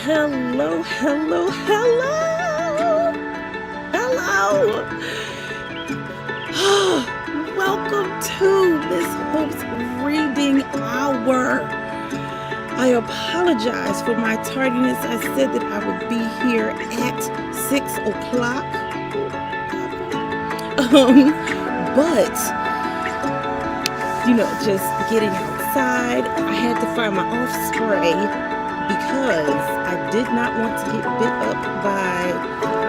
Hello, hello, hello, hello. Welcome to Miss Hope's Reading Hour. I apologize for my tardiness. I said that I would be here at 6 o'clock. But, just getting outside, I had to find my off spray because I did not want to get bit up by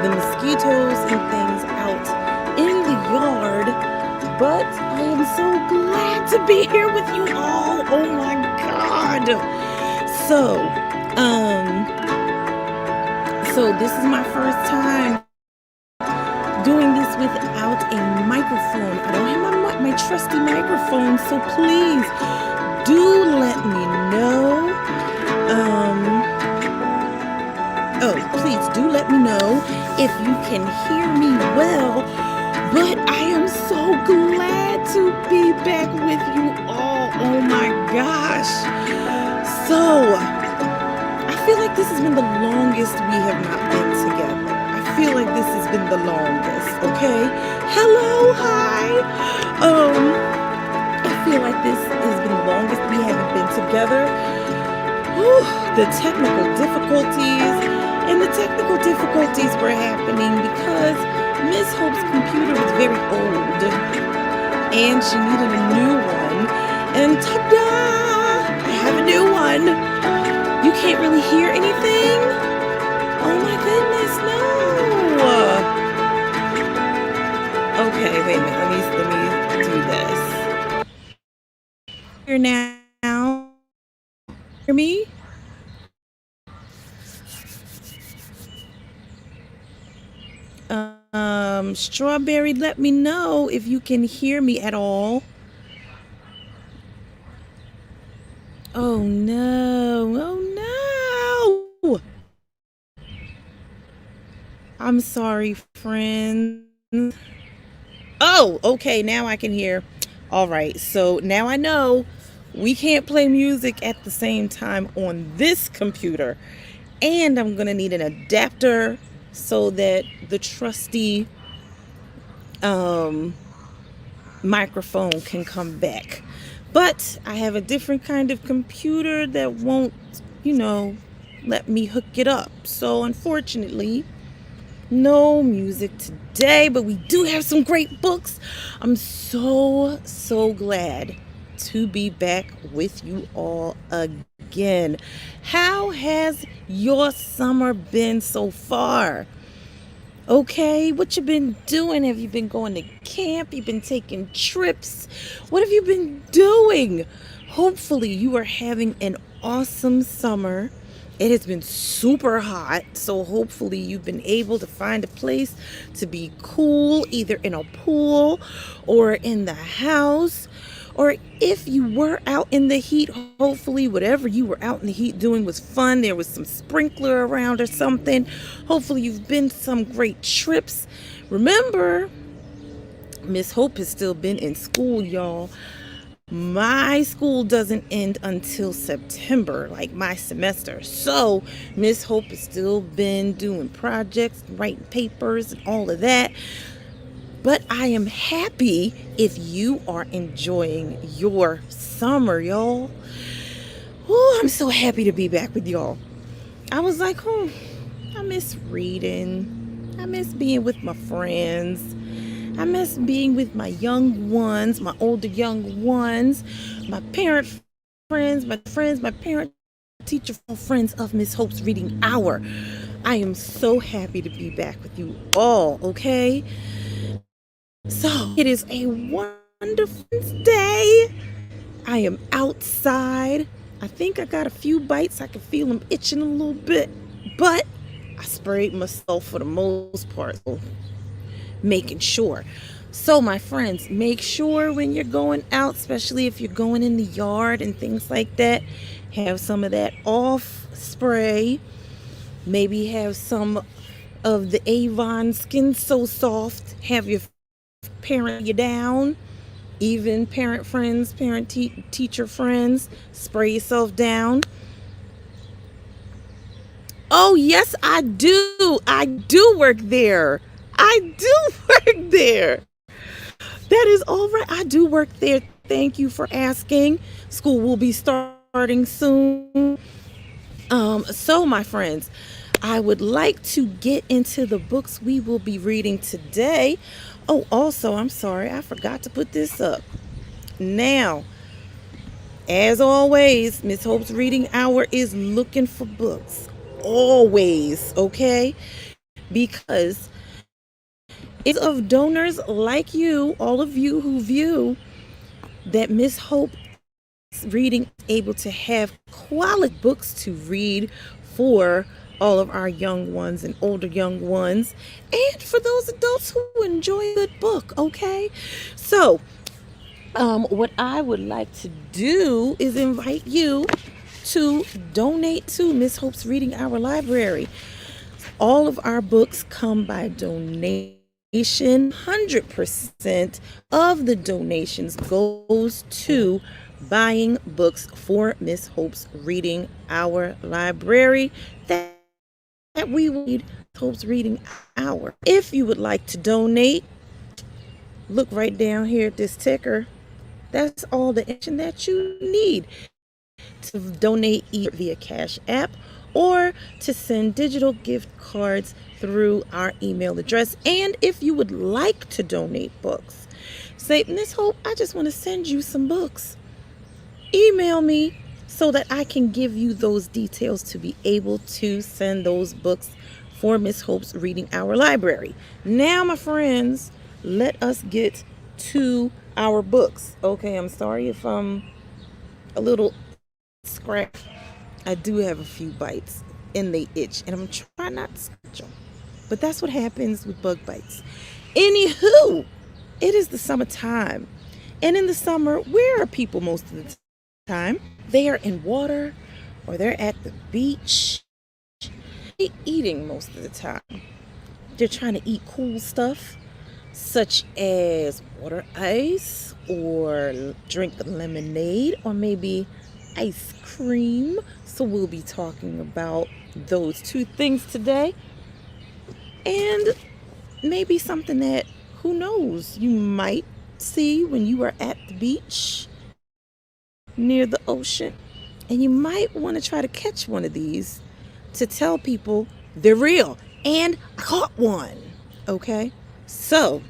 the mosquitoes and things out in the yard. But I am so glad to be here with you all. Oh my God. So this is my first time doing this without a microphone. I don't have my trusty microphone, so please do let me know. Please do let me know if you can hear me well. But I am so glad to be back with you all. Oh my gosh. So, I feel like this has been the longest we have not been together. I feel like this has been the longest, okay? Hello, hi. I feel like this has been the longest we haven't been together. Whew, the technical difficulties were happening because Miss Hope's computer was very old and she needed a new one. And ta-da! I have a new one. You can't really hear anything? Oh my goodness, no. Okay, wait a minute. Let me do this. Here now. Hear me? Strawberry, let me know if you can hear me at all. Oh no. Oh no. I'm sorry, friends. Oh, okay, now I can hear. All right, so now I know we can't play music at the same time on this computer. And I'm going to need an adapter so that the trusty microphone can come back. But I have a different kind of computer that won't, let me hook it up. So unfortunately, no music today, but we do have some great books. I'm so glad to be back with you all again. How has your summer been so far? Okay, what you been doing? Have you been going to camp? You've been taking trips? What have you been doing? Hopefully you are having an awesome summer. It has been super hot, so hopefully you've been able to find a place to be cool, either in a pool or in the house. Or if you were out in the heat, hopefully whatever you were out in the heat doing was fun. There was some sprinkler around or something. Hopefully you've been to some great trips. Remember, Miss Hope has still been in school, y'all. My school doesn't end until September, like my semester. So Miss Hope has still been doing projects, writing papers, and all of that. But I am happy if you are enjoying your summer, y'all. Oh, I'm so happy to be back with y'all. I was like, I miss reading. I miss being with my friends. I miss being with my young ones, my older young ones, my parent friends, my parent teacher friends of Miss Hope's Reading Hour. I am so happy to be back with you all, okay? So it is a wonderful day. I am outside. I think I got a few bites. I can feel them itching a little bit, but I sprayed myself for the most part, so making sure. So my friends, make sure when you're going out, especially if you're going in the yard and things like that, have some of that off spray. Maybe have some of the Avon Skin So Soft. Have your parent you down, even parent friends, teacher friends, spray yourself down. Oh, yes, I do. I do work there. I do work there. That is all right. I do work there. Thank you for asking. School will be starting soon. So my friends, I would like to get into the books we will be reading today. Oh, also, I'm sorry, I forgot to put this up. Now, as always, Miss Hope's Reading Hour is looking for books. Always, okay? Because it's of donors like you, all of you who view, that Miss Hope's Reading is able to have quality books to read for all of our young ones and older young ones, and for those adults who enjoy a good book, okay? So, what I would like to do is invite you to donate to Miss Hope's Reading Hour Library. All of our books come by donation. 100% of the donations goes to buying books for Miss Hope's Reading Hour Library that we read Hope's Reading Hour. If you would like to donate, look right down here at this ticker. That's all the information that you need to donate either via Cash App or to send digital gift cards through our email address. And if you would like to donate books, say, Miss Hope, I just want to send you some books. Email me so that I can give you those details to be able to send those books for Miss Hope's Reading Hour Library. Now, my friends, let us get to our books. Okay, I'm sorry if I'm a little scratched. I do have a few bites and they itch, and I'm trying not to scratch them. But that's what happens with bug bites. Anywho, it is the summertime. And in the summer, where are people most of the time? They are in water or they're at the beach. They're eating most of the time. They're trying to eat cool stuff such as water ice or drink lemonade or maybe ice cream. So we'll be talking about those two things today. And maybe something that, who knows, you might see when you are at the beach near the ocean. And you might want to try to catch one of these to tell people they're real. And I caught one. Okay? So,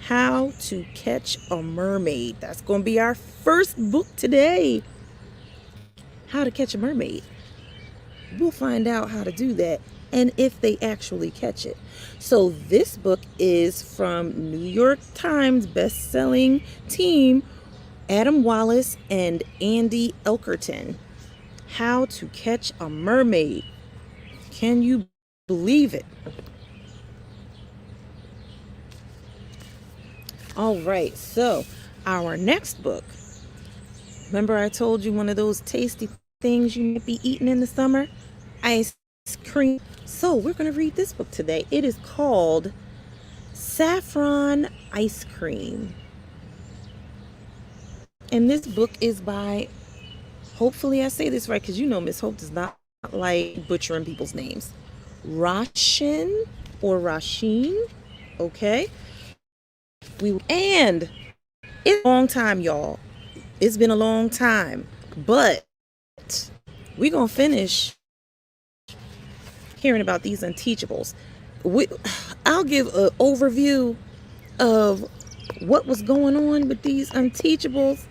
How to Catch a Mermaid. That's going to be our first book today. How to Catch a Mermaid. We'll find out how to do that and if they actually catch it. So this book is from New York Times best-selling team Adam Wallace and Andy Elkerton. How to Catch a Mermaid. Can you believe it? All right, so our next book. Remember I told you one of those tasty things you might be eating in the summer? Ice cream. So we're going to read this book today. It is called Saffron Ice Cream. And this book is by, hopefully I say this right, because you know Miss Hope does not like butchering people's names. Rashin or Rasheen. Okay. And it's a long time, y'all. It's been a long time. But we're going to finish hearing about these unteachables. I'll give an overview of what was going on with these unteachables,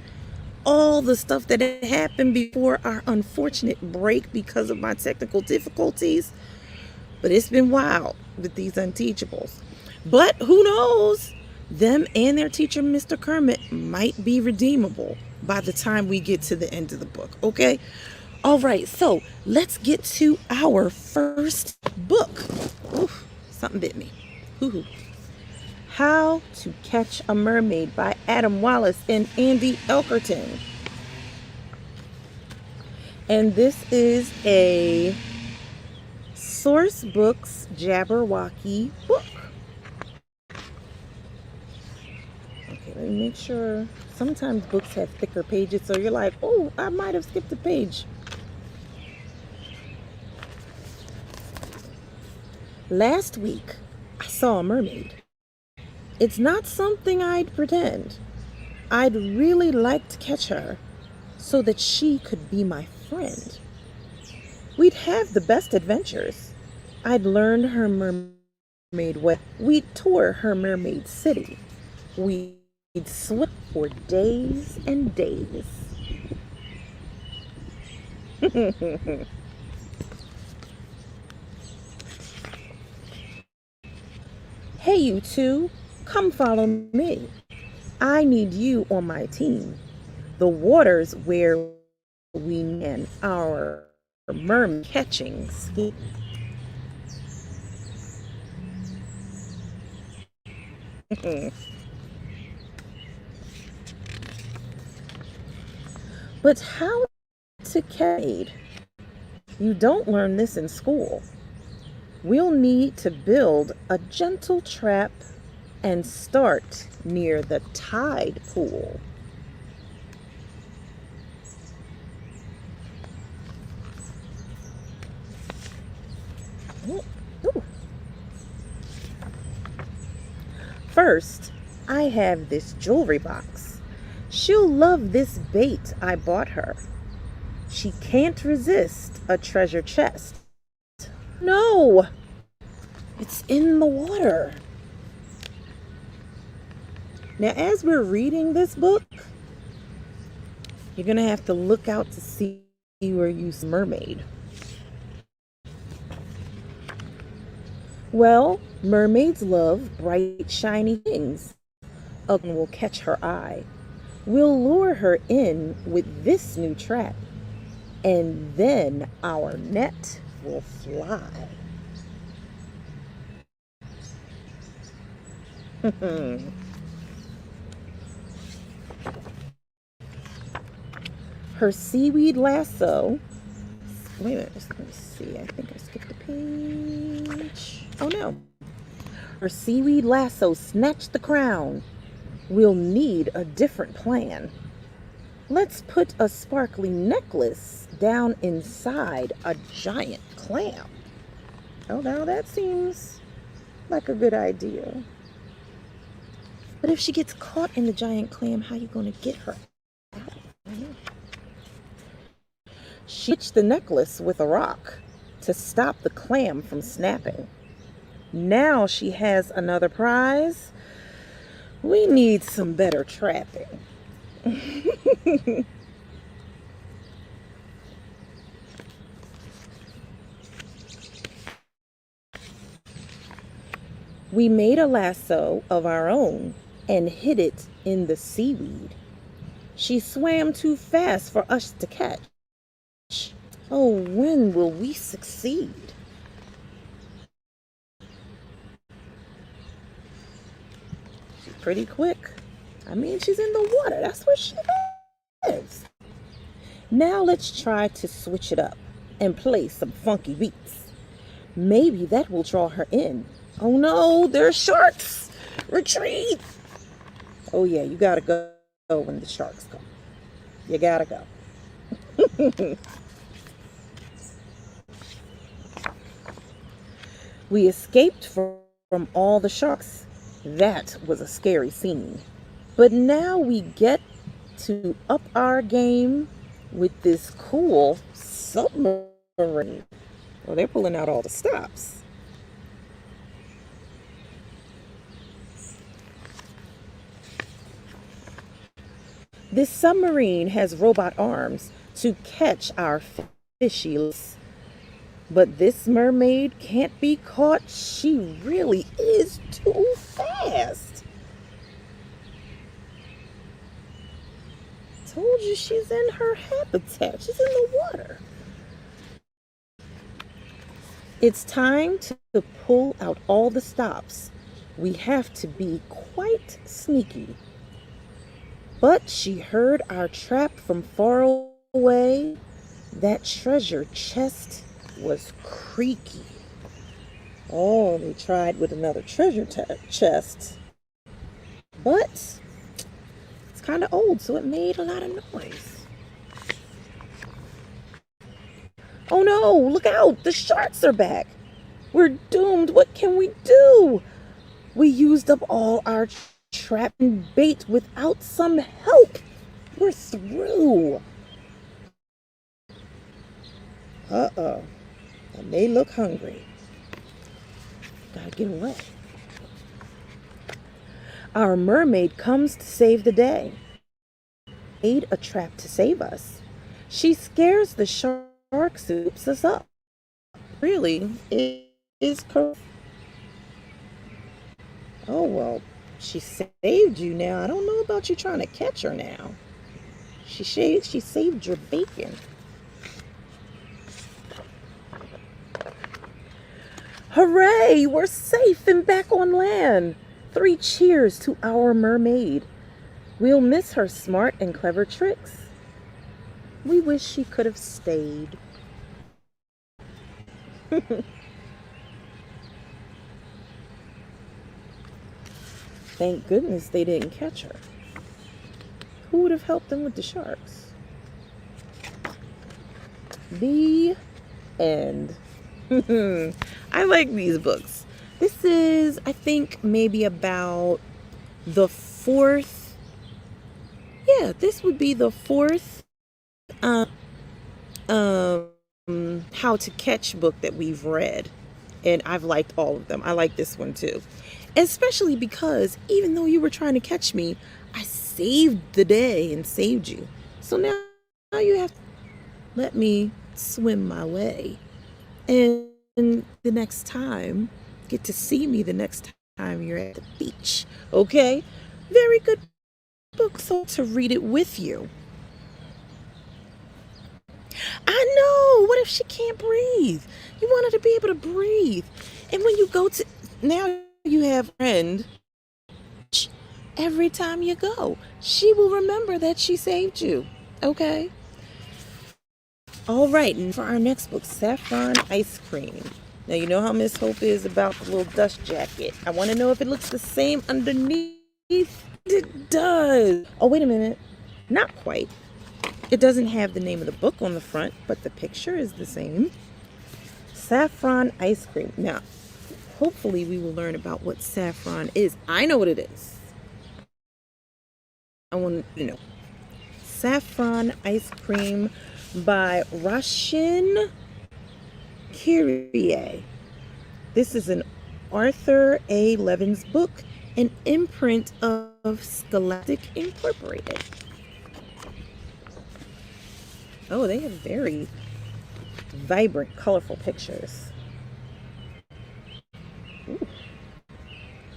all the stuff that had happened before our unfortunate break because of my technical difficulties. But it's been wild with these unteachables. But who knows? Them and their teacher, Mr. Kermit, might be redeemable by the time we get to the end of the book. Okay? All right, so let's get to our first book. Oof, something bit me. Ooh. How to Catch a Mermaid by Adam Wallace and Andy Elkerton. And this is a Source Books Jabberwocky book. Okay, let me make sure. Sometimes books have thicker pages, so you're like, oh, I might have skipped a page. Last week, I saw a mermaid. It's not something I'd pretend. I'd really like to catch her so that she could be my friend. We'd have the best adventures. I'd learn her mermaid way. We'd tour her mermaid city. We'd swim for days and days. Hey, you two, come follow me. I need you on my team. The water's where we in our mermaid catching scheme. But how to catch? You don't learn this in school. We'll need to build a gentle trap and start near the tide pool. Ooh. First, I have this jewelry box. She'll love this bait I bought her. She can't resist a treasure chest. No, it's in the water. Now, as we're reading this book, you're going to have to look out to see where you see mermaid. Well, mermaids love bright, shiny things. A one will catch her eye. We'll lure her in with this new trap, and then our net will fly. Her seaweed lasso. Wait a minute, let me see. I think I skipped a page. Oh no. Her seaweed lasso snatched the crown. We'll need a different plan. Let's put a sparkly necklace down inside a giant clam. Oh, now that seems like a good idea. But if she gets caught in the giant clam, how are you going to get her out? She hitched the necklace with a rock to stop the clam from snapping. Now she has another prize. We need some better trapping. We made a lasso of our own and hid it in the seaweed. She swam too fast for us to catch. Oh, when will we succeed? She's pretty quick. I mean, she's in the water. That's where she lives. Now let's try to switch it up and play some funky beats. Maybe that will draw her in. Oh no, there's sharks! Retreat! Oh yeah, you gotta go when the sharks come. You gotta go. We escaped from all the sharks. That was a scary scene. But now we get to up our game with this cool submarine. Well, they're pulling out all the stops. This submarine has robot arms to catch our fishies. But this mermaid can't be caught. She really is too fast. Told you she's in her habitat. She's in the water. It's time to pull out all the stops. We have to be quite sneaky. But she heard our trap from far away. That treasure chest was creaky. Oh, they tried with another treasure chest. But it's kind of old, so it made a lot of noise. Oh no, look out, the sharks are back. We're doomed. What can we do? We used up all our trap and bait without some help. We're through. Uh-oh. And they look hungry. Gotta get away. Our mermaid comes to save the day. Made a trap to save us. She scares the shark, soups us up. Really, it is correct. Oh, well, she saved you now. I don't know about you trying to catch her now. She saved your bacon. Hooray! We're safe and back on land. 3 cheers to our mermaid. We'll miss her smart and clever tricks. We wish she could have stayed. Thank goodness they didn't catch her. Who would have helped them with the sharks? The end. I like these books. This is, I think, maybe about the 4th. Yeah, this would be the 4th How to Catch book that we've read. And I've liked all of them. I like this one too. Especially because even though you were trying to catch me, I saved the day and saved you. So now you have to let me swim my way. And the next time, get to see me the next time you're at the beach. Okay? Very good book, so to read it with you. I know. What if she can't breathe? You want her to be able to breathe. And when you go to, now you have a friend. Every time you go, she will remember that she saved you. Okay? All right, and for our next book, Saffron Ice Cream. Now, you know how Miss Hope is about the little dust jacket. I want to know if it looks the same underneath. It does. Oh, wait a minute. Not quite. It doesn't have the name of the book on the front, but the picture is the same. Saffron Ice Cream. Now, hopefully we will learn about what saffron is. I know what it is. I want to know. Saffron Ice Cream by Rashin Kyrie. This is an Arthur A. Levins book, an imprint of Scholastic Incorporated. Oh, they have very vibrant, colorful pictures. Ooh.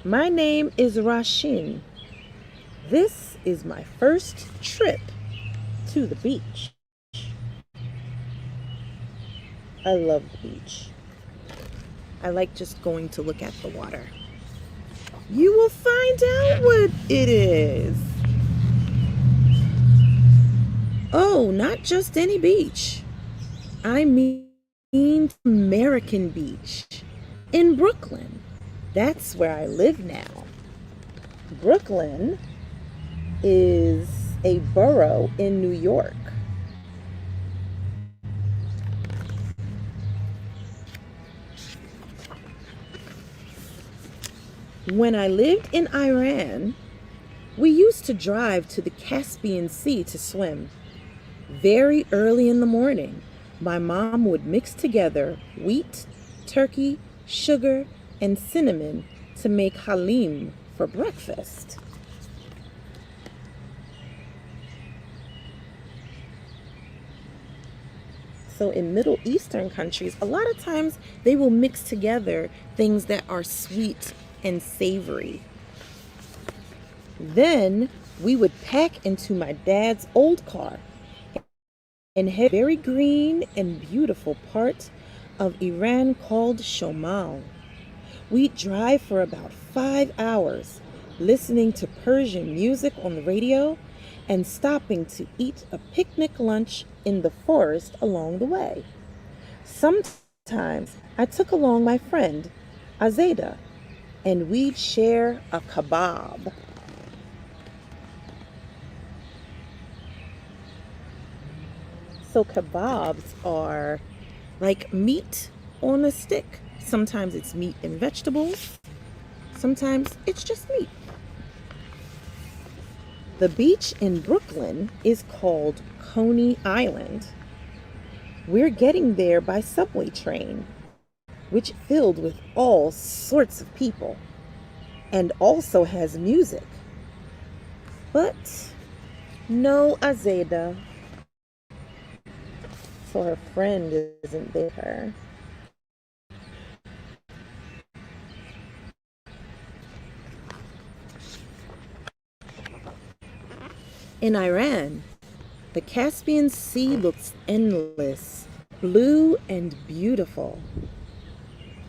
My name is Rashin. This is my first trip to the beach. I love the beach. I like just going to look at the water. You will find out what it is. Oh, not just any beach. I mean American Beach in Brooklyn. That's where I live now. Brooklyn is a borough in New York. When I lived in Iran, we used to drive to the Caspian Sea to swim. Very early in the morning, my mom would mix together wheat, turkey, sugar, and cinnamon to make halim for breakfast. So in Middle Eastern countries, a lot of times they will mix together things that are sweet and savory. Then we would pack into my dad's old car and head very green and beautiful part of Iran called Shomal. We'd drive for about 5 hours, listening to Persian music on the radio and stopping to eat a picnic lunch in the forest along the way. Sometimes I took along my friend, Azeda, and we'd share a kebab. So kebabs are like meat on a stick. Sometimes it's meat and vegetables. Sometimes it's just meat. The beach in Brooklyn is called Coney Island. We're getting there by subway train, which filled with all sorts of people and also has music. But no Azeda, so her friend isn't there. In Iran, the Caspian Sea looks endless, blue and beautiful.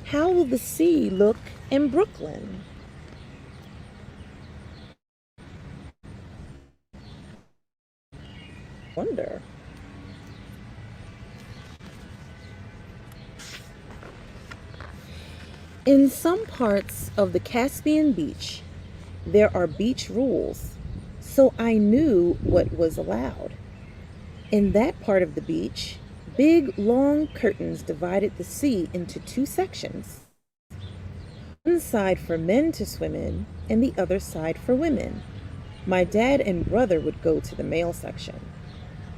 How will the sea look in Brooklyn? Wonder. In some parts of the Caspian Beach, there are beach rules, so I knew what was allowed. In that part of the beach, big long curtains divided the sea into two sections. One side for men to swim in, and the other side for women. My dad and brother would go to the male section.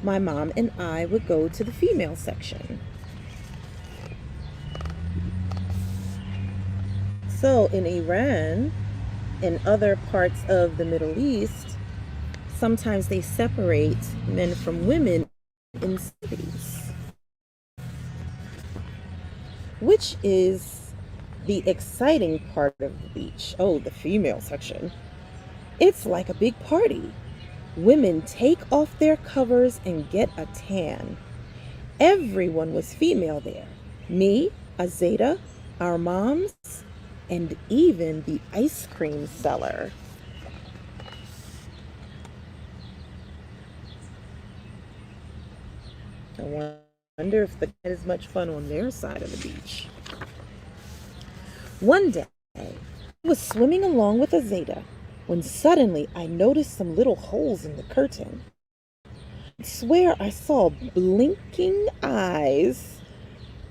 My mom and I would go to the female section. So in Iran and other parts of the Middle East, sometimes they separate men from women in cities, which is the exciting part of the beach. Oh, the female section. It's like a big party. Women take off their covers and get a tan. Everyone was female there. Me, Azeda, our moms, and even the ice cream seller. I wonder if they had as much fun on their side of the beach. One day, I was swimming along with Azeda when suddenly I noticed some little holes in the curtain. I swear I saw blinking eyes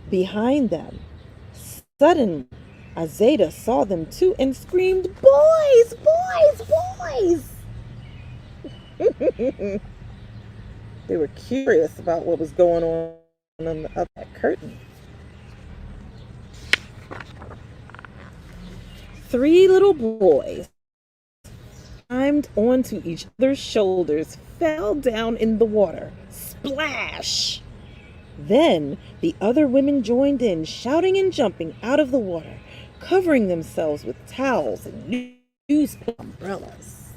behind them. Suddenly, Azeda saw them too and screamed, "Boys, boys, boys!" They were curious about what was going on the other curtain. 3 little boys climbed onto each other's shoulders, fell down in the water. Splash! Then the other women joined in, shouting and jumping out of the water, covering themselves with towels and newspaper umbrellas.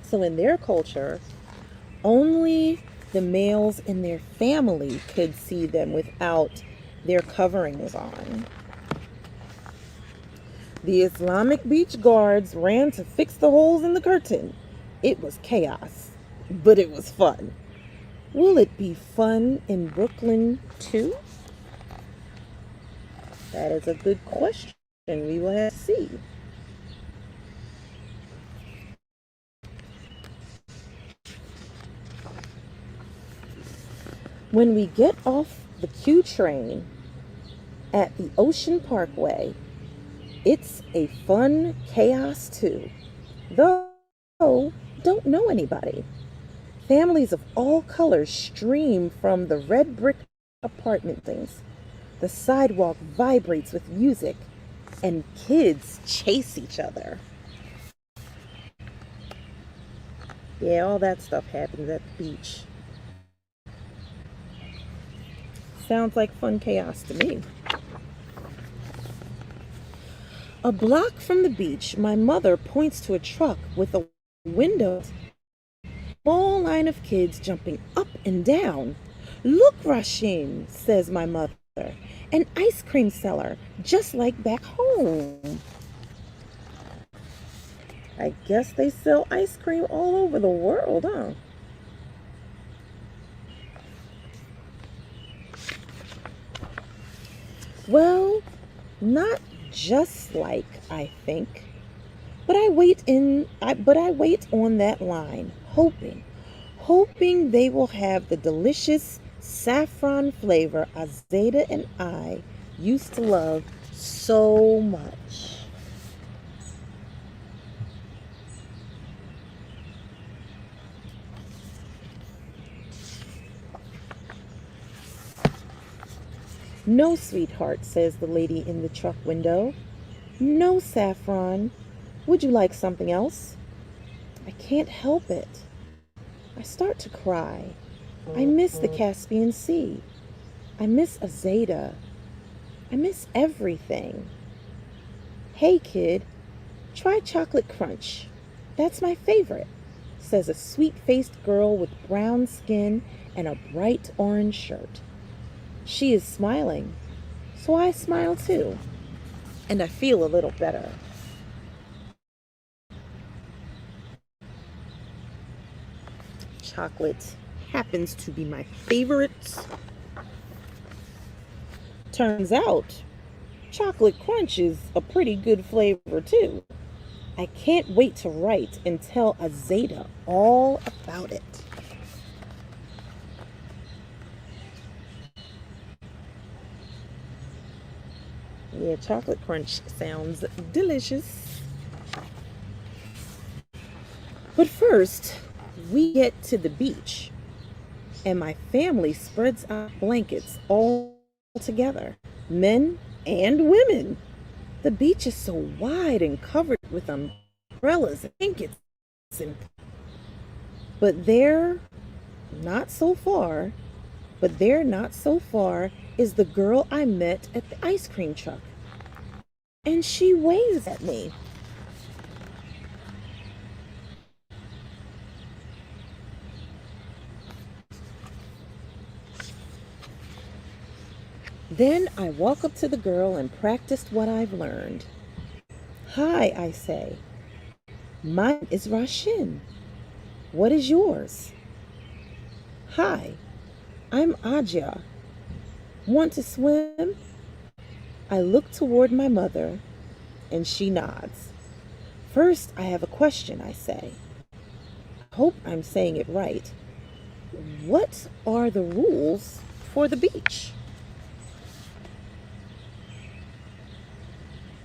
So in their culture, only the males in their family could see them without their coverings on. The Islamic beach guards ran to fix the holes in the curtain. It was chaos, but it was fun. Will it be fun in Brooklyn too? That is a good question. We will have to see. When we get off the Q train at the Ocean Parkway, it's a fun chaos too. Though don't know anybody. Families of all colors stream from the red brick apartment things. The sidewalk vibrates with music, and kids chase each other. Yeah, all that stuff happens at the beach. Sounds like fun chaos to me. A block from the beach, my mother points to a truck with a window. Small line of kids jumping up and down. "Look, Rashim," says my mother. "An ice cream seller, just like back home." I guess they sell ice cream all over the world, huh? Well, not just like, I think. But I wait on that line, hoping they will have the delicious saffron flavor Azeda and I used to love so much. No, sweetheart, says the lady in the truck window. No, Saffron. Would you like something else? I can't help it. I start to cry. I miss the Caspian Sea. I miss Azeda. I miss everything. Hey, kid, try Chocolate Crunch. That's my favorite, says a sweet-faced girl with brown skin and a bright orange shirt. She is smiling, so I smile too, and I feel a little better. Chocolate happens to be my favorite. Turns out, Chocolate Crunch is a pretty good flavor too. I can't wait to write and tell Azeda all about it. Yeah, Chocolate Crunch sounds delicious. But first, we get to the beach, and my family spreads out blankets all together, men and women. The beach is so wide and covered with umbrellas and blankets. But there, not so far, is the girl I met at the ice cream truck. And she waves at me. Then I walk up to the girl and practice what I've learned. Hi, I say. Mine is Rashin. What is yours? Hi, I'm Aja. Want to swim? I look toward my mother, and she nods. First, I have a question, I say. I hope I'm saying it right. What are the rules for the beach?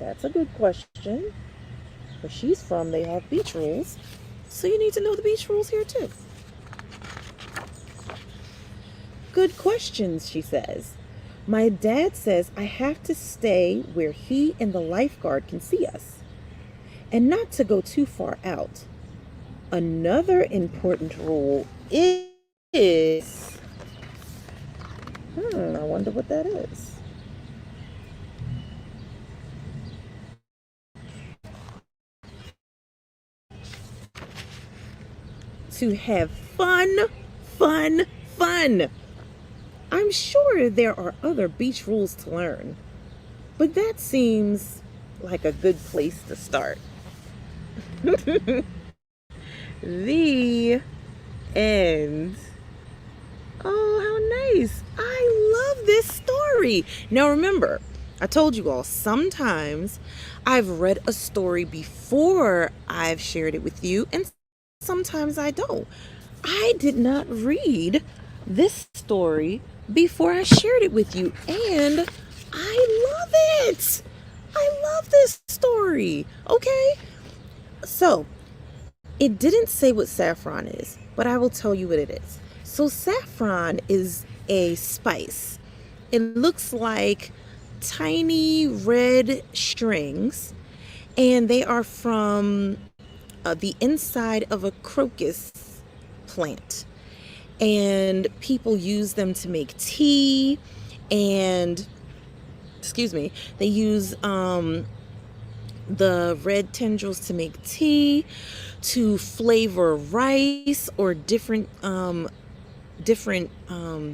That's a good question. Where she's from, they have beach rules. So you need to know the beach rules here too. Good questions, she says. My dad says I have to stay where he and the lifeguard can see us, and not to go too far out. Another important rule is, I wonder what that is. To have fun. I'm sure there are other beach rules to learn, but that seems like a good place to start. The end. Oh, how nice. I love this story. Now remember, I told you all, sometimes I've read a story before I've shared it with you, and sometimes I don't. I did not read this story before I shared it with you, and I love it. I love this story. Okay? So, it didn't say what saffron is, but I will tell you what it is. So, saffron is a spice. It looks like tiny red strings, and they are from the inside of a crocus plant. And people use them to make tea, and they use the red tendrils to make tea, to flavor rice or different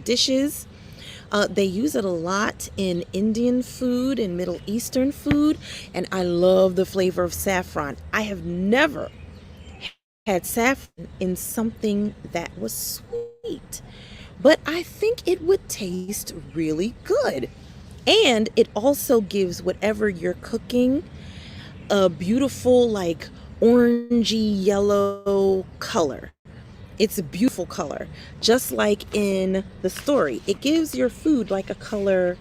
dishes. They use it a lot in Indian food and Middle Eastern food, and I love the flavor of saffron. I have never had saffron in something that was sweet, but I think it would taste really good. And it also gives whatever you're cooking a beautiful, like, orangey yellow color. It's a beautiful color, just like in the story. It gives your food like a color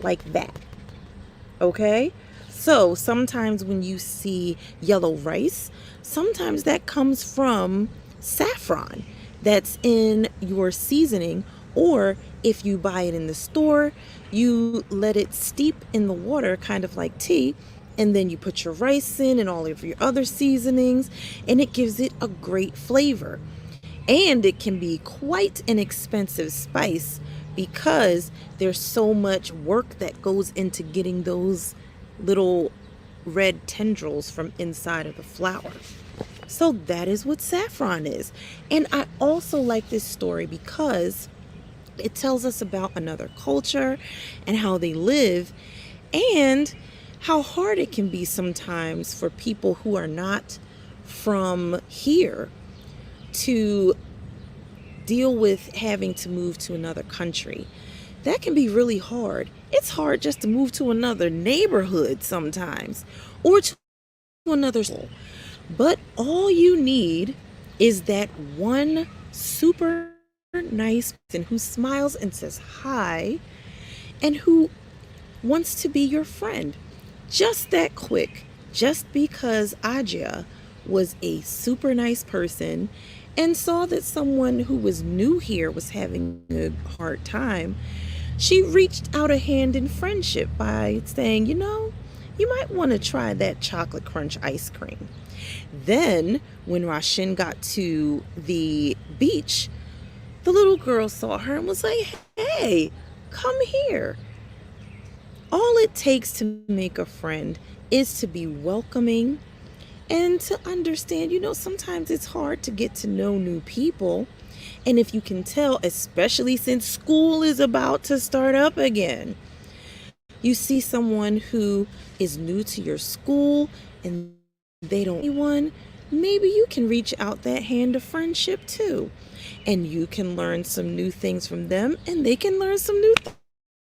like that. Okay? So sometimes when you see yellow rice, sometimes that comes from saffron that's in your seasoning, or if you buy it in the store, you let it steep in the water, kind of like tea, and then you put your rice in and all of your other seasonings, and it gives it a great flavor. And it can be quite an expensive spice because there's so much work that goes into getting those little red tendrils from inside of the flour. So that is what saffron is. And I also like this story because it tells us about another culture and how they live, and how hard it can be sometimes for people who are not from here to deal with having to move to another country. That can be really hard. It's hard just to move to another neighborhood sometimes, or to another school. But all you need is that one super nice person who smiles and says hi, and who wants to be your friend. Just that quick. Just because Aja was a super nice person and saw that someone who was new here was having a hard time, she reached out a hand in friendship by saying, you might want to try that chocolate crunch ice cream. Then, when Rashin got to the beach, the little girl saw her and was like, hey, come here. All it takes to make a friend is to be welcoming and to understand, sometimes it's hard to get to know new people. And if you can tell, especially since school is about to start up again, you see someone who is new to your school and they don't know anyone, maybe you can reach out that hand of friendship too. And you can learn some new things from them, and they can learn some new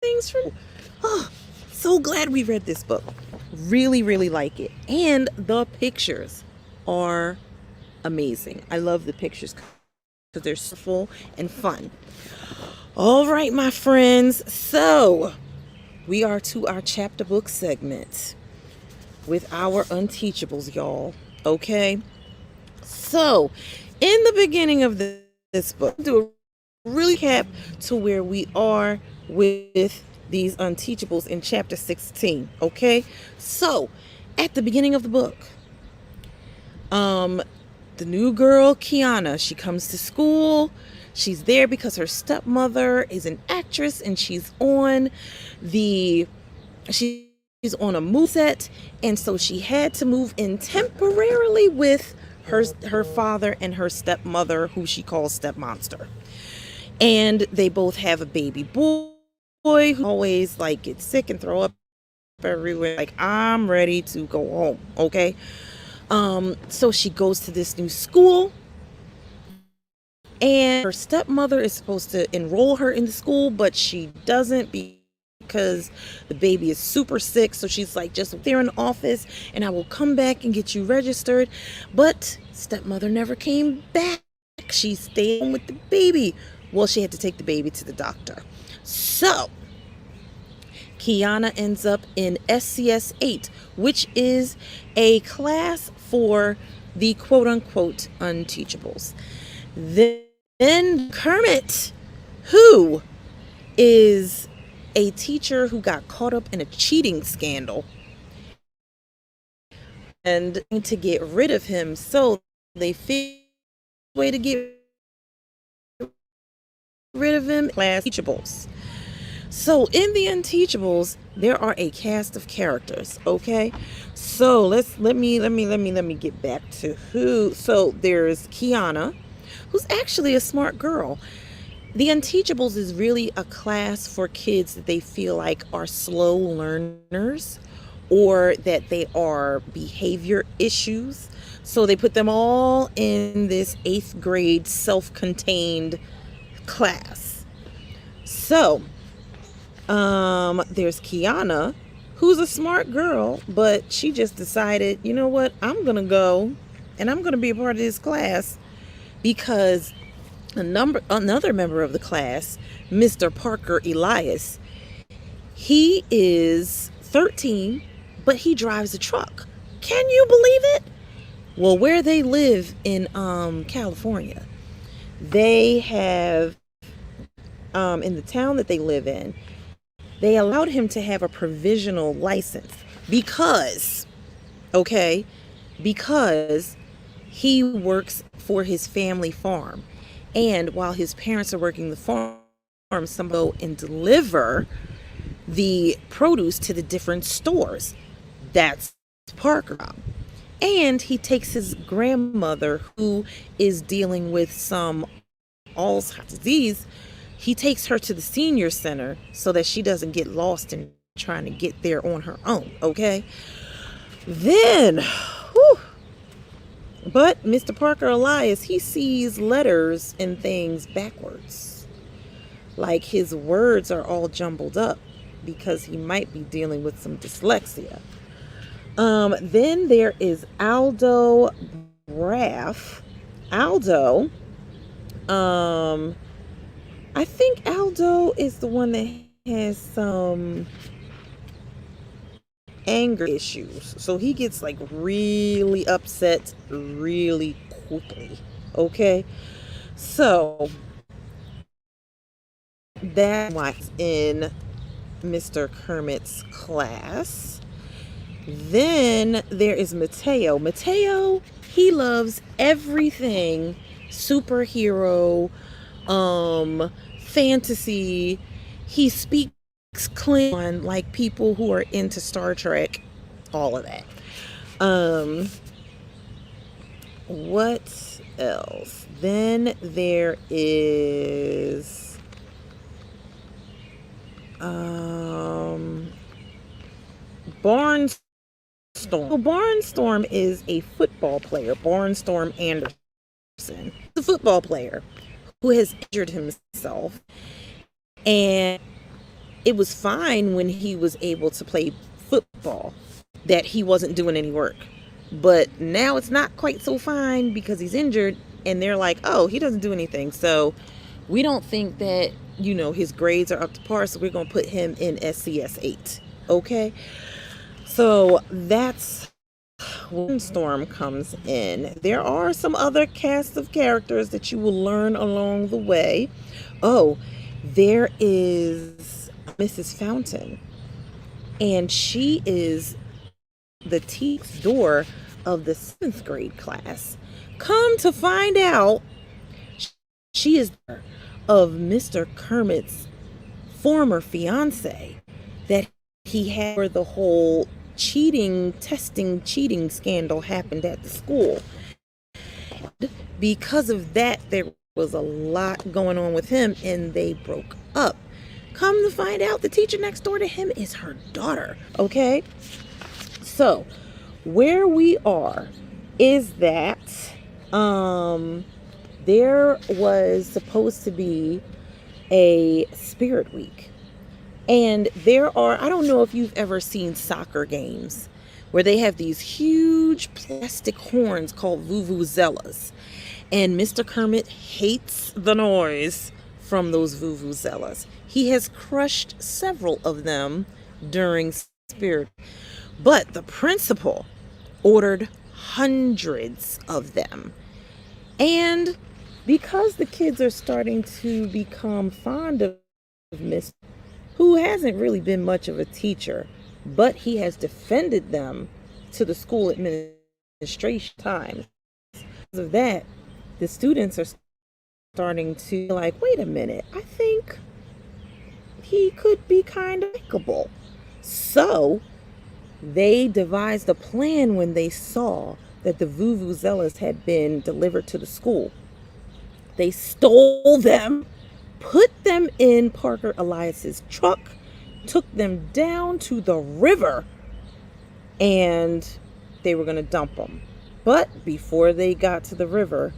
things from you. Oh, so glad we read this book. Really, really like it. And the pictures are amazing. I love the pictures because they're full and fun. All right, my friends. So we are to our chapter book segment with our unteachables, y'all. Okay? So in the beginning of this book, do a recap to where we are with these unteachables in chapter 16. Okay? So at the beginning of the book, the new girl, Kiana, she comes to school. She's there because her stepmother is an actress and she's on a move set, and so she had to move in temporarily with her father and her stepmother, who she calls Step Monster. And they both have a baby boy who always gets sick and throw up everywhere. I'm ready to go home. Okay. So she goes to this new school, and her stepmother is supposed to enroll her in the school, but she doesn't because the baby is super sick. So she's just there in the office, and I will come back and get you registered. But stepmother never came back. She stayed home with the baby. Well, she had to take the baby to the doctor. So Kiana ends up in SCS 8, which is a class for the quote-unquote unteachables. Then Kermit, who is a teacher who got caught up in a cheating scandal, and to get rid of him, so they figured a way to get rid of him, class teachables. So in the Unteachables, there are a cast of characters. Okay, so let me get back to who. So there's Kiana, who's actually a smart girl. The Unteachables is really a class for kids that they feel like are slow learners, or that they are behavior issues. So they put them all in this 8th grade self-contained class. So there's Kiana, who's a smart girl, but she just decided, you know what, I'm gonna go and I'm gonna be a part of this class because Another member of the class, Mr. Parker Elias, he is 13, but he drives a truck. Can you believe it? Well, where they live in California, they have in the town that they live in, they allowed him to have a provisional license because, okay, because he works for his family farm. And while his parents are working the farm, some go and deliver the produce to the different stores. That's Parker. And he takes his grandmother, who is dealing with some Alzheimer's disease, he takes her to the senior center so that she doesn't get lost in trying to get there on her own, okay? Then, whew, but Mr. Parker Elias, he sees letters and things backwards. Like his words are all jumbled up because he might be dealing with some dyslexia. Then there is Aldo Braff. Aldo, I think Aldo is the one that has some anger issues. So he gets like really upset really quickly. Okay? So that's why it's in Mr. Kermit's class. Then there is Mateo. Mateo, he loves everything superhero, fantasy. He speaks Klingon like people who are into Star Trek, all of that. What else? Then there is Barnstorm. So Barnstorm is a football player. Barnstorm Anderson, the football player who has injured himself, and it was fine when he was able to play football that he wasn't doing any work, but now it's not quite so fine because he's injured, and they're like, oh, he doesn't do anything, so we don't think that, you know, his grades are up to par, so we're going to put him in SCS 8. Okay, so that's when Storm comes in. There are some other cast of characters that you will learn along the way. Oh, there is Mrs. Fountain, and she is the tutor of the 7th grade class. Come to find out, she is of Mr. Kermit's former fiance that he had, where the whole cheating scandal happened at the school. Because of that, there was a lot going on with him, and they broke up. Come to find out, the teacher next door to him is her daughter. Okay, so where we are is that there was supposed to be a spirit week. And there are, I don't know if you've ever seen soccer games where they have these huge plastic horns called vuvuzelas. And Mr. Kermit hates the noise from those vuvuzelas. He has crushed several of them during Spirit. But the principal ordered hundreds of them. And because the kids are starting to become fond of Mr. who hasn't really been much of a teacher, but he has defended them to the school administration times. Because of that, the students are starting to like, wait a minute, I think he could be kind of likable. So they devised a plan when they saw that the vuvuzelas had been delivered to the school. They stole them, put them in Parker Elias's truck, took them down to the river, and they were going to dump them. But before they got to the river,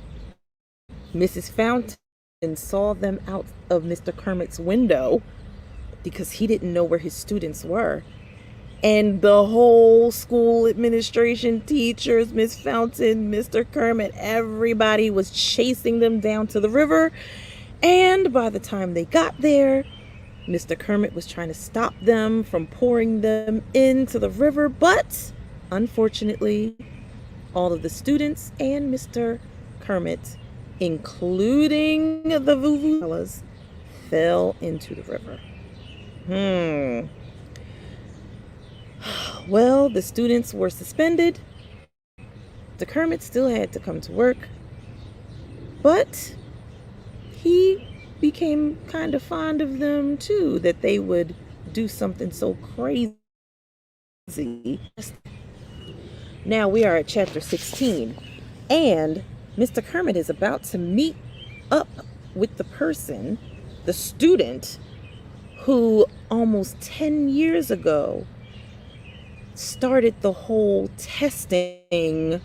Mrs. Fountain saw them out of Mr. Kermit's window because he didn't know where his students were. And the whole school administration, teachers, Miss Fountain, Mr. Kermit, everybody was chasing them down to the river. And by the time they got there, Mr. Kermit was trying to stop them from pouring them into the river. But unfortunately, all of the students and Mr. Kermit, including the Vuvuzelas, fell into the river. Well, the students were suspended. The Kermit still had to come to work, but he became kind of fond of them too, that they would do something so crazy. Now we are at chapter 16, and Mr. Kermit is about to meet up with the person, the student, who almost 10 years ago started the whole testing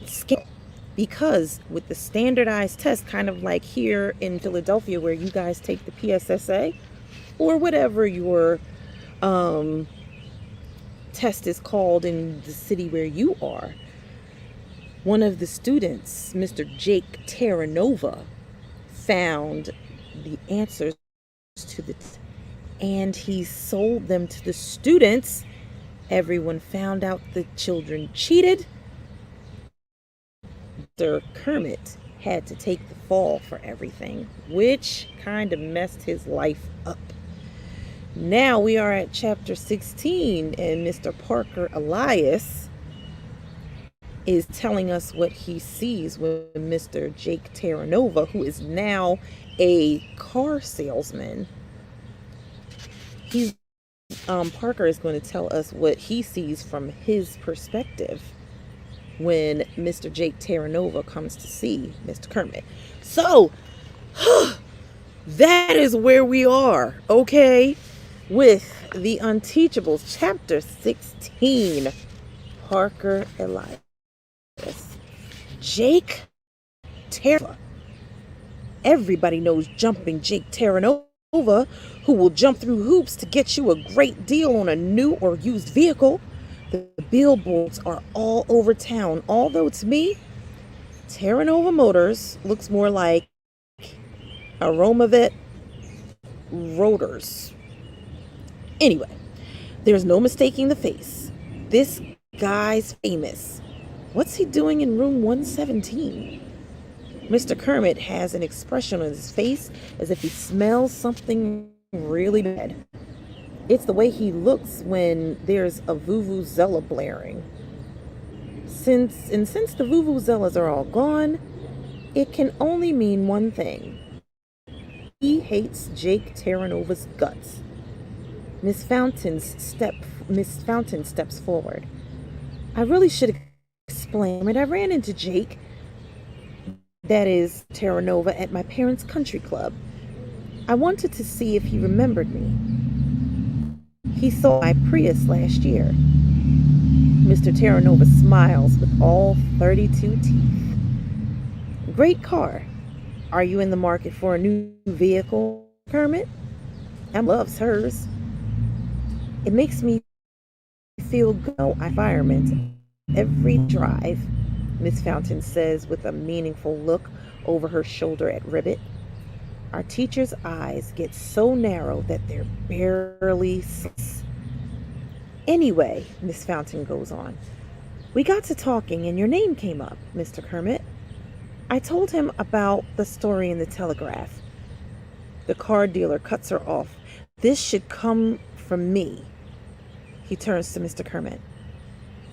scale. Because with the standardized test, kind of like here in Philadelphia where you guys take the PSSA or whatever your test is called in the city where you are, one of the students, Mr. Jake Terranova, found the answers to the test, and he sold them to the students. Everyone found out the children cheated. Mr. Kermit had to take the fall for everything, which kind of messed his life up. Now we are at chapter 16, and Mr. Parker Elias is telling us what he sees when Mr. Jake Terranova, who is now a car salesman, Parker is going to tell us what he sees from his perspective when Mr. Jake Terranova comes to see Mr. Kermit. So, that is where we are, okay, with The Unteachables, chapter 16, Parker Elias. Jake Terranova. Everybody knows Jumping Jake Terranova, who will jump through hoops to get you a great deal on a new or used vehicle. The billboards are all over town, although to me, Terranova Motors looks more like Aromavet Rotors. Anyway, there's no mistaking the face. This guy's famous. What's he doing in room 117? Mr. Kermit has an expression on his face as if he smells something really bad. It's the way he looks when there's a Vuvuzela blaring. Since the Vuvuzelas are all gone, it can only mean one thing. He hates Jake Terranova's guts. Miss Fountain steps forward. I really should explain. I ran into Jake, that is Terranova, at my parents' country club. I wanted to see if he remembered me. He saw my Prius last year. Mr. Terranova smiles with all 32 teeth. Great car. Are you in the market for a new vehicle, Kermit? Emma loves hers. It makes me feel good. Environment every drive, Miss Fountain says with a meaningful look over her shoulder at Ribbit. Our teacher's eyes get so narrow that they're barely six. Anyway, Miss Fountain goes on, we got to talking and your name came up, Mr. Kermit. I told him about the story in the Telegraph. The car dealer cuts her off. This should come from me. He turns to Mr. Kermit.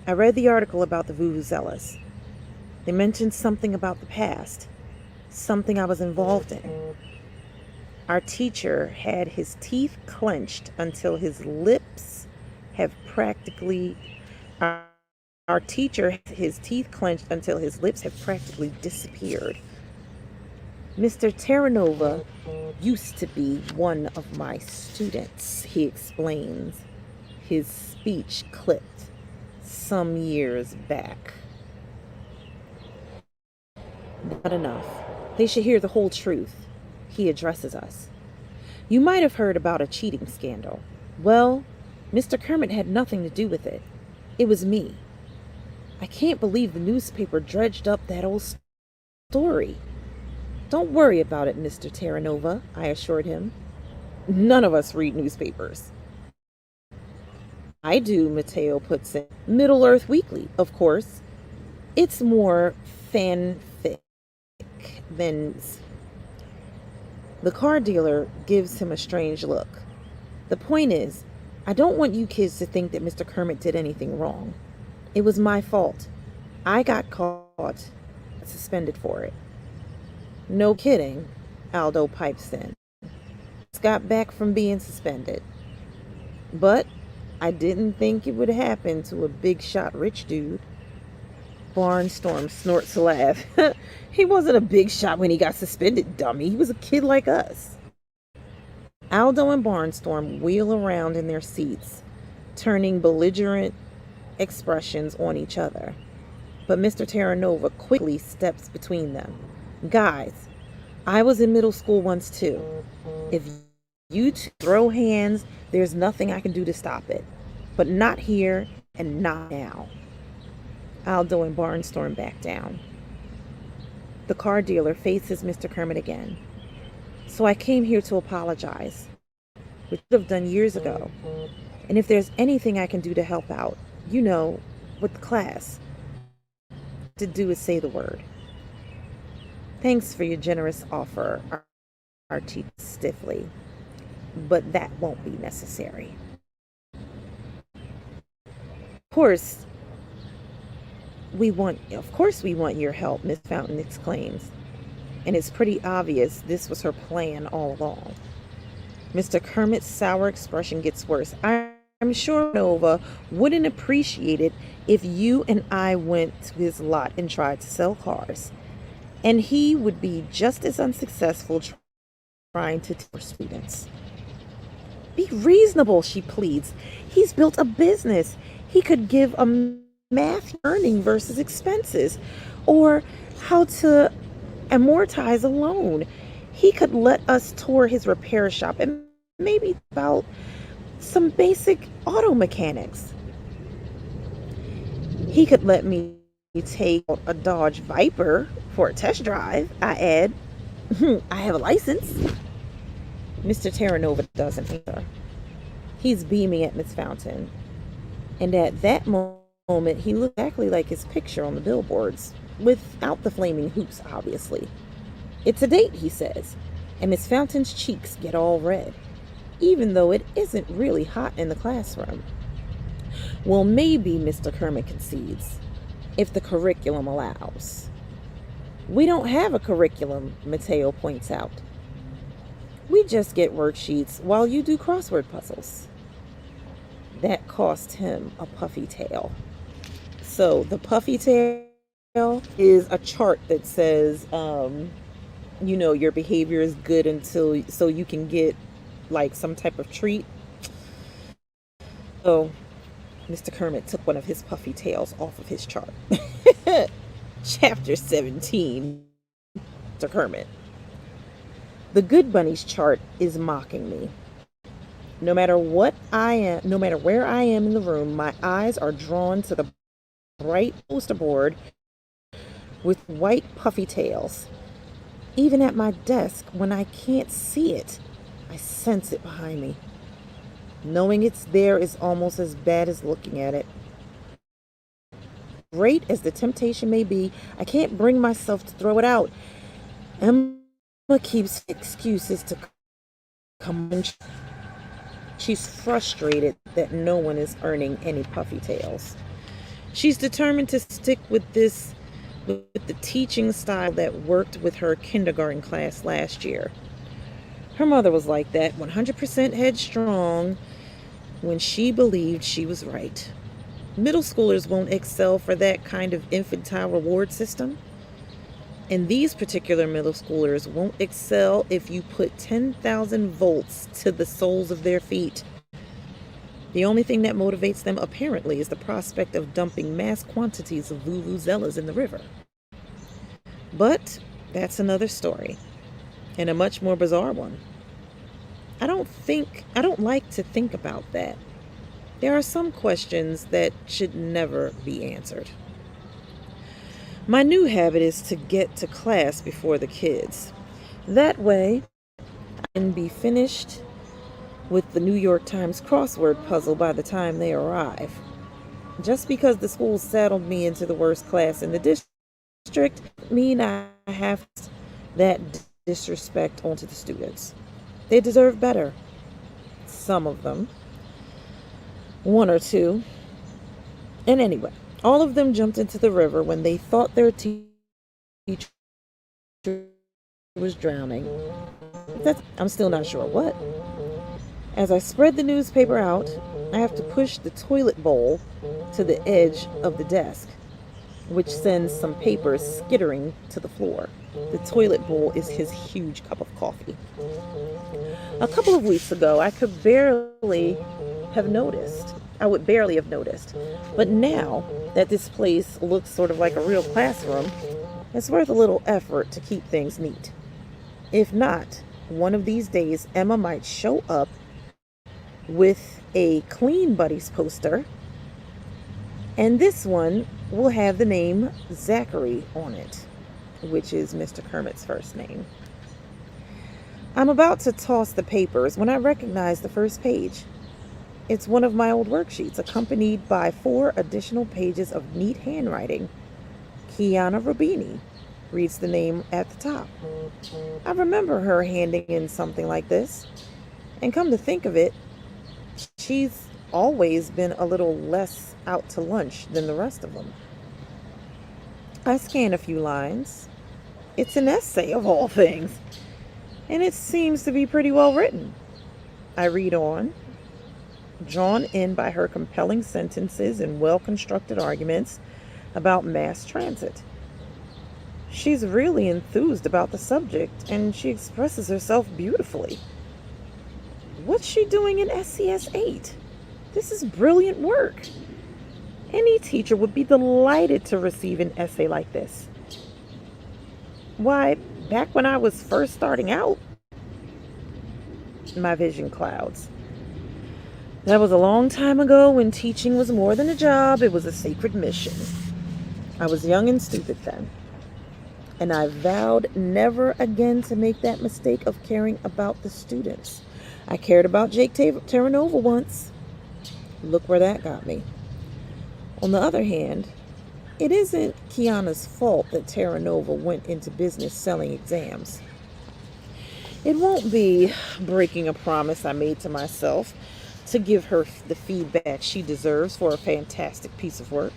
I read the article about the Vuvuzelas. They mentioned something about the past, something I was involved in. Our teacher had his teeth clenched until his lips have practically disappeared. Mr. Terranova used to be one of my students, he explains, his speech clipped some years back. Not enough. They should hear the whole truth. He addresses us. You might have heard about a cheating scandal. Well, Mr. Kermit had nothing to do with it. It was me. I can't believe the newspaper dredged up that old story. Don't worry about it, Mr. Terranova, I assured him. None of us read newspapers. I do, Mateo puts in. Middle Earth Weekly, of course. It's more fanfic than. The car dealer gives him a strange look. The point is, I don't want you kids to think that Mr. Kermit did anything wrong. It was my fault. I got caught, suspended for it. No kidding, Aldo pipes in. Just got back from being suspended. But I didn't think it would happen to a big shot rich dude. Barnstorm snorts a laugh. He wasn't a big shot when he got suspended, dummy. He was a kid like us. Aldo and Barnstorm wheel around in their seats, turning belligerent expressions on each other. But Mr. Terranova quickly steps between them. Guys, I was in middle school once too. If you two throw hands, there's nothing I can do to stop it. But not here and not now. Aldo and Barnstorm back down. The car dealer faces Mr. Kermit again. So I came here to apologize, which I should have done years ago. And if there's anything I can do to help out, you know, with the class, to do is say the word. Thanks for your generous offer, Archie stiffly, but that won't be necessary. Of course we want your help, Miss Fountain exclaims. And it's pretty obvious this was her plan all along. Mr. Kermit's sour expression gets worse. I'm sure Nova wouldn't appreciate it if you and I went to his lot and tried to sell cars. And he would be just as unsuccessful trying to teach students. Be reasonable, she pleads. He's built a business. He could give a math earning versus expenses, or how to amortize a loan. He could let us tour his repair shop and maybe about some basic auto mechanics. He could let me take a Dodge Viper for a test drive, I add. I have a license. Mr. Terranova doesn't answer. He's beaming at Miss Fountain. And at that moment, he looked exactly like his picture on the billboards, without the flaming hoops, obviously. It's a date, he says, and Miss Fountain's cheeks get all red, even though it isn't really hot in the classroom. Well, maybe, Mr. Kermit concedes, if the curriculum allows. We don't have a curriculum, Mateo points out. We just get worksheets while you do crossword puzzles. That cost him a puffy tail. So the puffy tail is a chart that says, your behavior is good until, so you can get like some type of treat. So Mr. Kermit took one of his puffy tails off of his chart. Chapter 17, Mr. Kermit. The Good Bunny's chart is mocking me. No matter where I am in the room, my eyes are drawn to the bright poster board with white puffy tails. Even at my desk, when I can't see it, I sense it behind me. Knowing it's there is almost as bad as looking at it. Great as the temptation may be, I can't bring myself to throw it out. Emma keeps excuses to come in. She's frustrated that no one is earning any puffy tails. She's determined to stick with the teaching style that worked with her kindergarten class last year. Her mother was like that, 100% headstrong when she believed she was right. Middle schoolers won't excel for that kind of infantile reward system. And these particular middle schoolers won't excel if you put 10,000 volts to the soles of their feet. The only thing that motivates them, apparently, is the prospect of dumping mass quantities of vuvuzelas in the river. But that's another story, and a much more bizarre one. I don't like to think about that. There are some questions that should never be answered. My new habit is to get to class before the kids. That way, I can be finished with the New York Times crossword puzzle by the time they arrive. Just because the school saddled me into the worst class in the district, mean I have that disrespect onto the students. They deserve better. Some of them. One or two. And anyway, all of them jumped into the river when they thought their teacher was drowning. I'm still not sure what. As I spread the newspaper out, I have to push the toilet bowl to the edge of the desk, which sends some papers skittering to the floor. The toilet bowl is his huge cup of coffee. A couple of weeks ago, I would barely have noticed. But now that this place looks sort of like a real classroom, it's worth a little effort to keep things neat. If not, one of these days, Emma might show up with a Clean Buddies poster, and this one will have the name Zachary on it, which is Mr. Kermit's first name. I'm about to toss the papers when I recognize the first page. It's one of my old worksheets, accompanied by 4 additional pages of neat handwriting. Kiana Rubini reads the name at the top. I remember her handing in something like this, and come to think of it, she's always been a little less out to lunch than the rest of them. I scan a few lines. It's an essay of all things, and it seems to be pretty well written. I read on, drawn in by her compelling sentences and well-constructed arguments about mass transit. She's really enthused about the subject, and she expresses herself beautifully. What's she doing in SCS 8? This is brilliant work. Any teacher would be delighted to receive an essay like this. Why, back when I was first starting out, my vision clouds. That was a long time ago when teaching was more than a job, it was a sacred mission. I was young and stupid then, and I vowed never again to make that mistake of caring about the students. I cared about Jake Terranova once. Look where that got me. On the other hand, it isn't Kiana's fault that Terranova went into business selling exams. It won't be breaking a promise I made to myself to give her the feedback she deserves for a fantastic piece of work.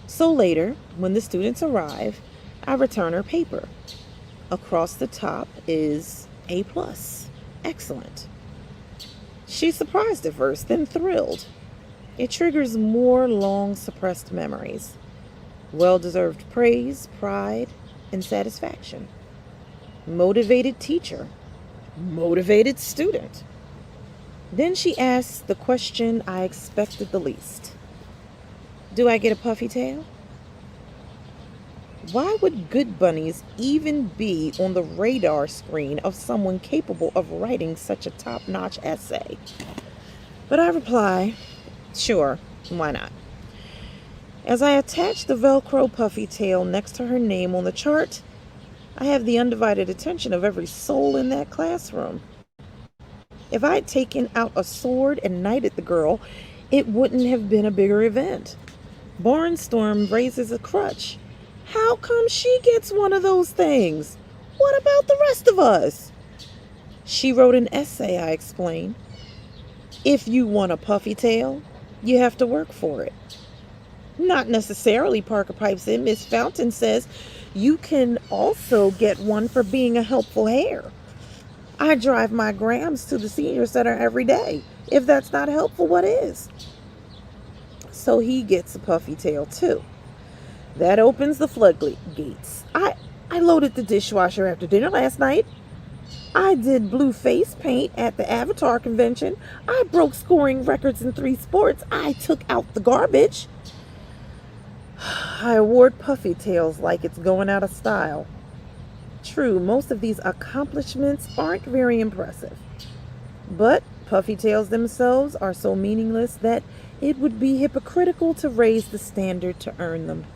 So later, when the students arrive, I return her paper. Across the top is A+. Excellent. She's surprised at first, then thrilled. It triggers more long-suppressed memories. Well-deserved praise, pride, and satisfaction. Motivated teacher. Motivated student. Then she asks the question I expected the least. Do I get a puffy tail? Why would Good Bunnies even be on the radar screen of someone capable of writing such a top-notch essay? But I reply, sure, why not? As I attach the Velcro puffy tail next to her name on the chart, I have the undivided attention of every soul in that classroom. If I'd taken out a sword and knighted the girl, it wouldn't have been a bigger event. Barnstorm raises a crutch. How come she gets one of those things? What about the rest of us? She wrote an essay, I explained. If you want a puffy tail, you have to work for it. Not necessarily, Parker pipes in. Miss Fountain says you can also get one for being a helpful hair. I drive my Grams to the senior center every day. If that's not helpful, what is? So he gets a puffy tail too. That opens the floodgates. I loaded the dishwasher after dinner last night. I did blue face paint at the Avatar convention. I broke scoring records in 3 sports. I took out the garbage. I award puffy tails like it's going out of style. True, most of these accomplishments aren't very impressive. But puffy tails themselves are so meaningless that it would be hypocritical to raise the standard to earn them.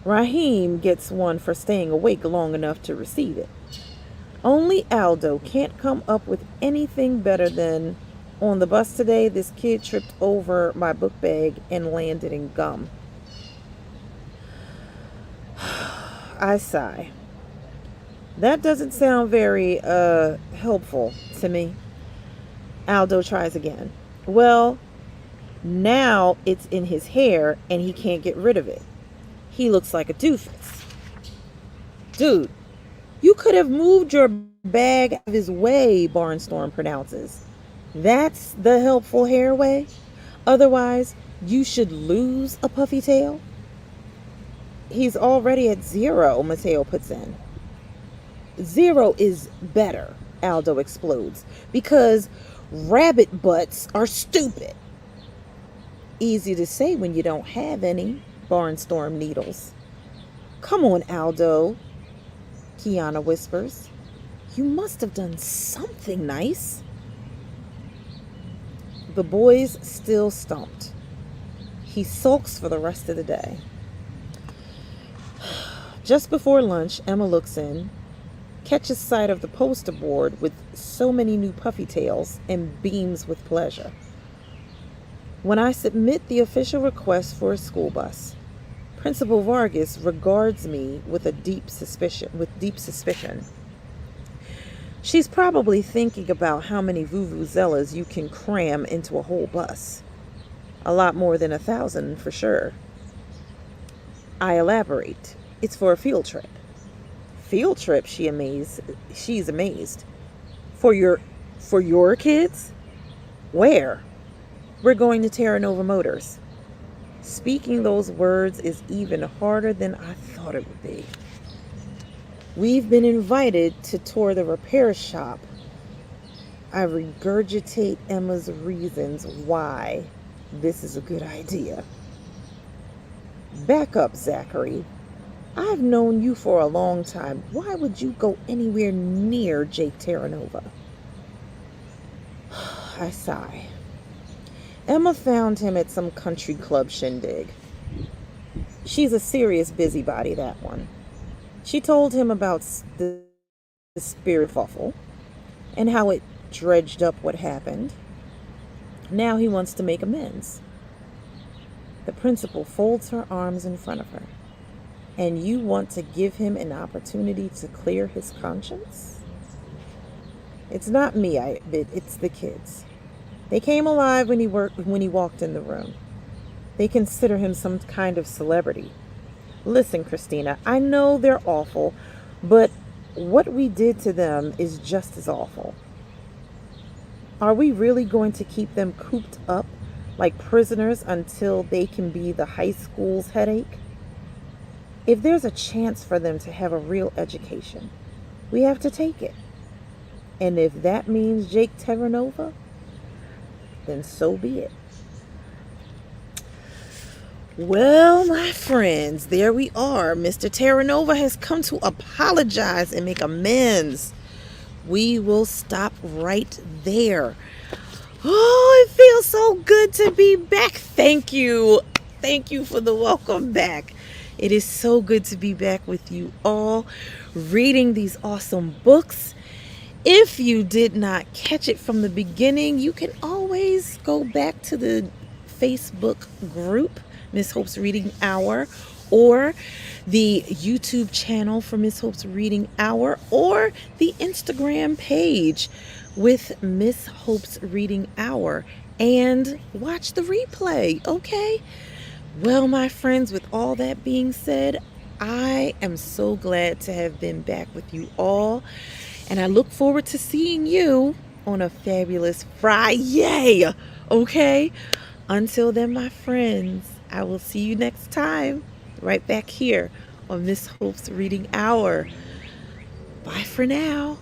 Raheem gets one for staying awake long enough to receive it. Only Aldo can't come up with anything better than, on the bus today, this kid tripped over my book bag and landed in gum. I sigh. That doesn't sound very helpful to me. Aldo tries again. Well, now it's in his hair and he can't get rid of it. He looks like a doofus. Dude, you could have moved your bag out of his way, Barnstorm pronounces. That's the helpful hair way? Otherwise, you should lose a puffy tail? He's already at 0, Mateo puts in. 0 is better, Aldo explodes, because rabbit butts are stupid. Easy to say when you don't have any, Barnstorm needles. Come on, Aldo, Kiana whispers. You must have done something nice. The boy's still stumped. He sulks for the rest of the day. Just before lunch, Emma looks in, catches sight of the poster board with so many new puffy tails, and beams with pleasure. When I submit the official request for a school bus, Principal Vargas regards me with deep suspicion. She's probably thinking about how many vuvuzelas you can cram into a whole bus. A lot more than 1,000 for sure. I elaborate. It's for a field trip. Field trip, she's amazed. For your kids? Where? We're going to Terra Nova Motors. Speaking those words is even harder than I thought it would be. We've been invited to tour the repair shop. I regurgitate Emma's reasons why this is a good idea. Back up, Zachary. I've known you for a long time. Why would you go anywhere near Jake Terranova? I sigh. Emma found him at some country club shindig. She's a serious busybody, that one. She told him about the spirit fuffle and how it dredged up what happened. Now he wants to make amends. The principal folds her arms in front of her. And you want to give him an opportunity to clear his conscience? It's not me, I admit, it's the kids. They came alive when he walked in the room. They consider him some kind of celebrity. Listen, Christina, I know they're awful, but what we did to them is just as awful. Are we really going to keep them cooped up like prisoners until they can be the high school's headache? If there's a chance for them to have a real education, we have to take it. And if that means Jake Terranova, then so be it. Well, my friends, there we are. Mr. Terranova has come to apologize and make amends. We will stop right there. Oh, it feels so good to be back. Thank you. Thank you for the welcome back. It is so good to be back with you all, reading these awesome books. If you did not catch it from the beginning, you can always go back to the Facebook group, Miss Hope's Reading Hour, or the YouTube channel for Miss Hope's Reading Hour, or the Instagram page with Miss Hope's Reading Hour, and watch the replay, okay? Well, my friends, with all that being said, I am so glad to have been back with you all, and I look forward to seeing you on a fabulous Friday, okay? Until then, my friends, I will see you next time, right back here on Miss Hope's Reading Hour. Bye for now.